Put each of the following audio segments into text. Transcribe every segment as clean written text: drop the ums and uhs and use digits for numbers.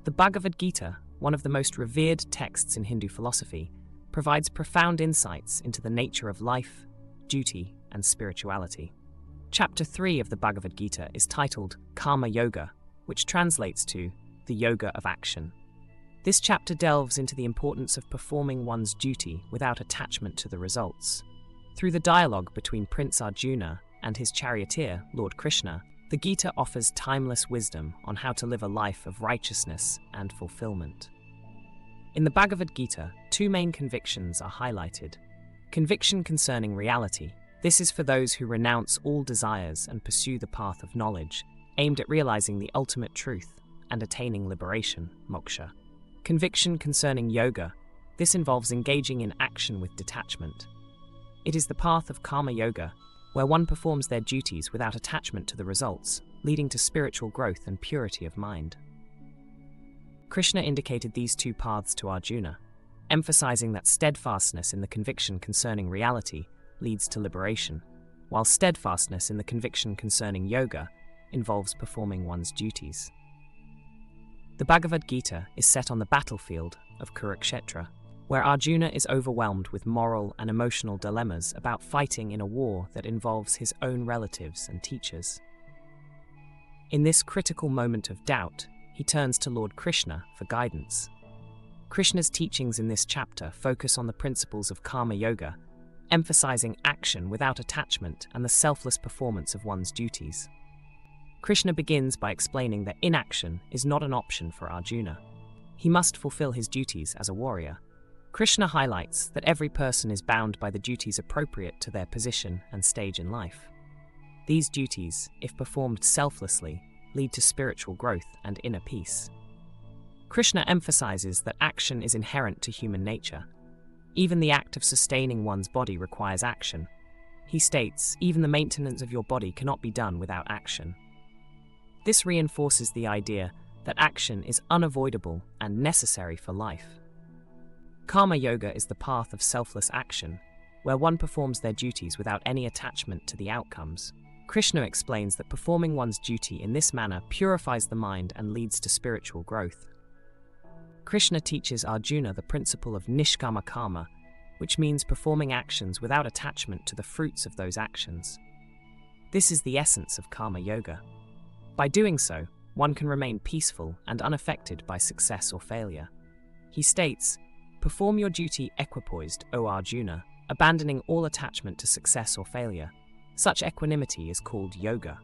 The Bhagavad Gita, one of the most revered texts in Hindu philosophy, provides profound insights into the nature of life, duty, and spirituality. Chapter 3 of the Bhagavad Gita is titled Karma Yoga, which translates to the yoga of action. This chapter delves into the importance of performing one's duty without attachment to the results. Through the dialogue between Prince Arjuna and his charioteer, Lord Krishna, the Gita offers timeless wisdom on how to live a life of righteousness and fulfillment. In the Bhagavad Gita, two main convictions are highlighted. Conviction concerning reality. This is for those who renounce all desires and pursue the path of knowledge, aimed at realizing the ultimate truth and attaining liberation, moksha. Conviction concerning yoga. This involves engaging in action with detachment. It is the path of karma yoga, where one performs their duties without attachment to the results, leading to spiritual growth and purity of mind. Krishna indicated these two paths to Arjuna, emphasizing that steadfastness in the conviction concerning reality leads to liberation, while steadfastness in the conviction concerning yoga involves performing one's duties. The Bhagavad Gita is set on the battlefield of Kurukshetra, where Arjuna is overwhelmed with moral and emotional dilemmas about fighting in a war that involves his own relatives and teachers. In this critical moment of doubt, he turns to Lord Krishna for guidance. Krishna's teachings in this chapter focus on the principles of karma yoga, emphasizing action without attachment and the selfless performance of one's duties. Krishna begins by explaining that inaction is not an option for Arjuna. He must fulfill his duties as a warrior. Krishna highlights that every person is bound by the duties appropriate to their position and stage in life. These duties, if performed selflessly, lead to spiritual growth and inner peace. Krishna emphasizes that action is inherent to human nature. Even the act of sustaining one's body requires action. He states, even the maintenance of your body cannot be done without action. This reinforces the idea that action is unavoidable and necessary for life. Karma yoga is the path of selfless action, where one performs their duties without any attachment to the outcomes. Krishna explains that performing one's duty in this manner purifies the mind and leads to spiritual growth. Krishna teaches Arjuna the principle of nishkama karma, which means performing actions without attachment to the fruits of those actions. This is the essence of karma yoga. By doing so, one can remain peaceful and unaffected by success or failure. He states, perform your duty equipoised, O Arjuna, abandoning all attachment to success or failure. Such equanimity is called yoga.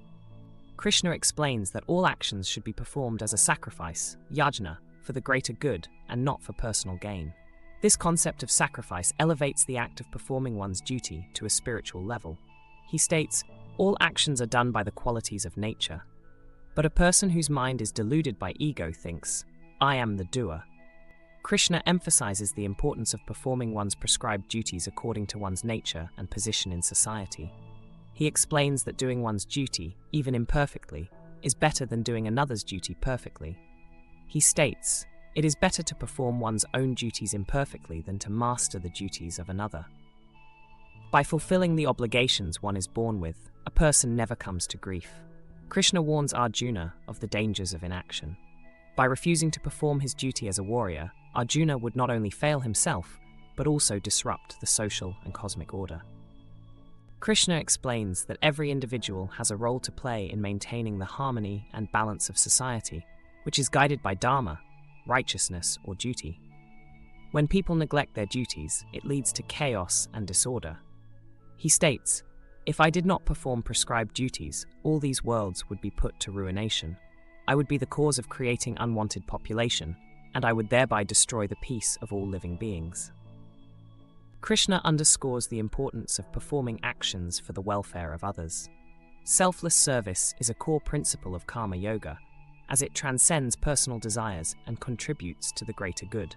Krishna explains that all actions should be performed as a sacrifice, yajna, for the greater good and not for personal gain. This concept of sacrifice elevates the act of performing one's duty to a spiritual level. He states, all actions are done by the qualities of nature. But a person whose mind is deluded by ego thinks, I am the doer. Krishna emphasizes the importance of performing one's prescribed duties according to one's nature and position in society. He explains that doing one's duty, even imperfectly, is better than doing another's duty perfectly. He states, it is better to perform one's own duties imperfectly than to master the duties of another. By fulfilling the obligations one is born with, a person never comes to grief. Krishna warns Arjuna of the dangers of inaction. By refusing to perform his duty as a warrior, Arjuna would not only fail himself, but also disrupt the social and cosmic order. Krishna explains that every individual has a role to play in maintaining the harmony and balance of society, which is guided by dharma, righteousness, or duty. When people neglect their duties, it leads to chaos and disorder. He states, if I did not perform prescribed duties, all these worlds would be put to ruination. I would be the cause of creating unwanted population, and I would thereby destroy the peace of all living beings. Krishna underscores the importance of performing actions for the welfare of others. Selfless service is a core principle of karma yoga, as it transcends personal desires and contributes to the greater good.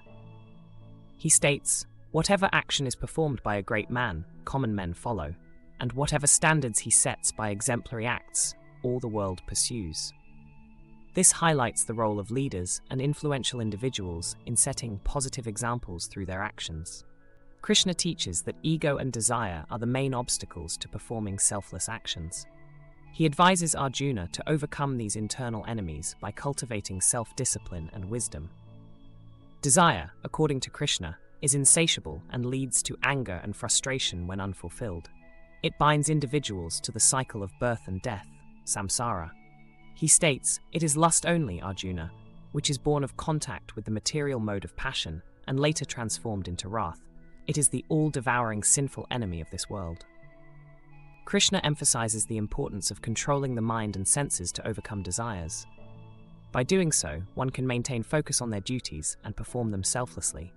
He states, whatever action is performed by a great man, common men follow, and whatever standards he sets by exemplary acts, all the world pursues. This highlights the role of leaders and influential individuals in setting positive examples through their actions. Krishna teaches that ego and desire are the main obstacles to performing selfless actions. He advises Arjuna to overcome these internal enemies by cultivating self-discipline and wisdom. Desire, according to Krishna, is insatiable and leads to anger and frustration when unfulfilled. It binds individuals to the cycle of birth and death, samsara. He states, "It is lust only, Arjuna, which is born of contact with the material mode of passion and later transformed into wrath. It is the all-devouring sinful enemy of this world." Krishna emphasizes the importance of controlling the mind and senses to overcome desires. By doing so, one can maintain focus on their duties and perform them selflessly.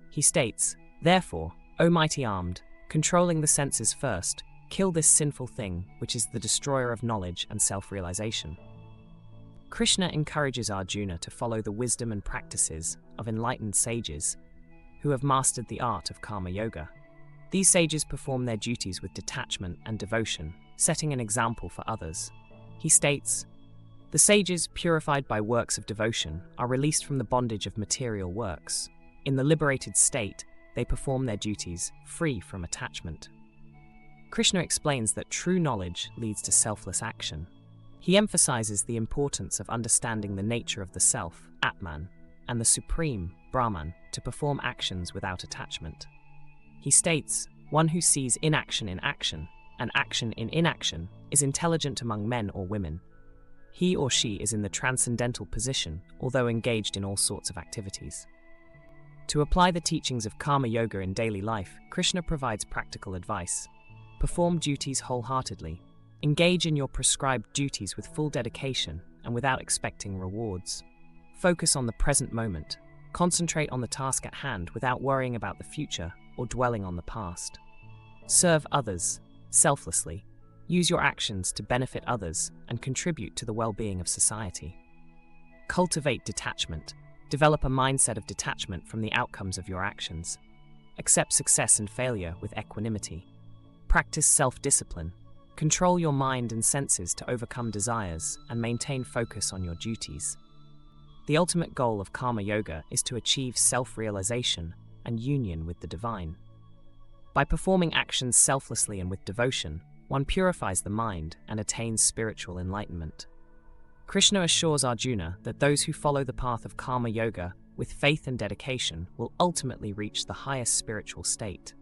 He states, "Therefore, O mighty armed, controlling the senses first, kill this sinful thing, which is the destroyer of knowledge and self-realization." Krishna encourages Arjuna to follow the wisdom and practices of enlightened sages who have mastered the art of karma yoga. These sages perform their duties with detachment and devotion, setting an example for others. He states, "The sages, purified by works of devotion, are released from the bondage of material works. In the liberated state, they perform their duties, free from attachment." Krishna explains that true knowledge leads to selfless action. He emphasizes the importance of understanding the nature of the self, Atman, and the supreme, Brahman, to perform actions without attachment. He states, "One who sees inaction in action, and action in inaction, is intelligent among men or women. He or she is in the transcendental position, although engaged in all sorts of activities." To apply the teachings of karma yoga in daily life, Krishna provides practical advice. Perform duties wholeheartedly. Engage in your prescribed duties with full dedication and without expecting rewards. Focus on the present moment. Concentrate on the task at hand without worrying about the future or dwelling on the past. Serve others, selflessly. Use your actions to benefit others and contribute to the well-being of society. Cultivate detachment. Develop a mindset of detachment from the outcomes of your actions. Accept success and failure with equanimity. Practice self-discipline. Control your mind and senses to overcome desires and maintain focus on your duties. The ultimate goal of karma yoga is to achieve self-realization and union with the divine. By performing actions selflessly and with devotion, one purifies the mind and attains spiritual enlightenment. Krishna assures Arjuna that those who follow the path of karma yoga with faith and dedication will ultimately reach the highest spiritual state.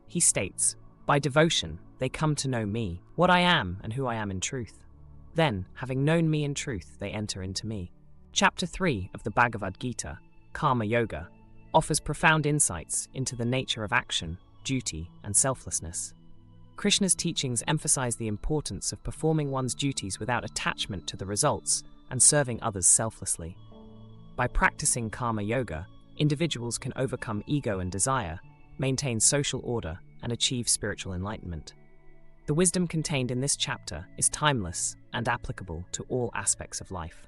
He states, "By devotion, they come to know me, what I am and who I am in truth. Then, having known me in truth, they enter into me." Chapter 3 of the Bhagavad Gita, Karma Yoga, offers profound insights into the nature of action, duty, and selflessness. Krishna's teachings emphasize the importance of performing one's duties without attachment to the results and serving others selflessly. By practicing karma yoga, individuals can overcome ego and desire, maintain social order, and achieve spiritual enlightenment. The wisdom contained in this chapter is timeless and applicable to all aspects of life.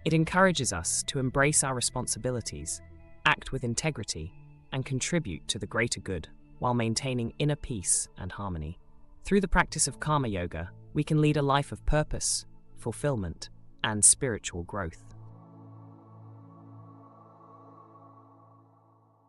It encourages us to embrace our responsibilities, act with integrity, and contribute to the greater good while maintaining inner peace and harmony. Through the practice of karma yoga, we can lead a life of purpose, fulfillment, and spiritual growth.